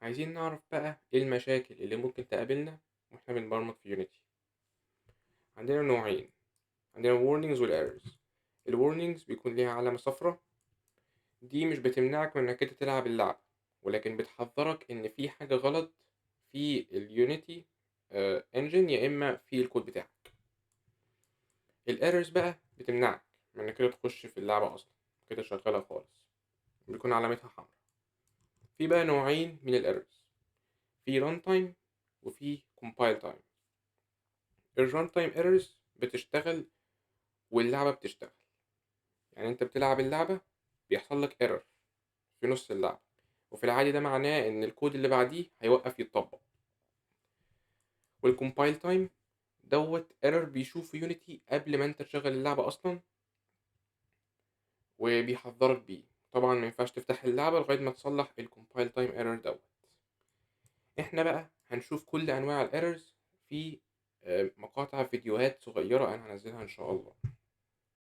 عايزين نعرف بقى إيه المشاكل اللي ممكن تقابلنا وإحنا بنبرمج في يونيتي. عندنا نوعين، عندنا warnings والerrors. الwarnings بيكون ليها علامة صفرا، دي مش بتمنعك من إنك أنت تلعب اللعبة، ولكن بتحذرك إن في حاجة غلط في اليونيتي engine يا إما في الكود بتاعك. الerrors بقى بتمنعك من إنك كده تخش في اللعبة أصلا كده شغالة خالص، بيكون علامتها حمرا. في بقى نوعين من الerrors، في runtime وفي compile time. الران تايم ايرورز بتشتغل واللعبة بتشتغل، يعني انت بتلعب اللعبة بيحصل لك ايرور في نص اللعبة، وفي العادي ده معناه ان الكود اللي بعديه هيوقف يتطبق. والكومبايل تايم دوت ايرور بيشوف يونيتي قبل ما انت تشغل اللعبة اصلا وبيحذرك بيه. طبعا ما ينفعش تفتح اللعبة لغاية ما تصلح الكومبايل تايم ايرور دوت. احنا بقى هنشوف كل انواع الايرورز في مقاطع فيديوهات صغيرة انا هنزلها ان شاء الله.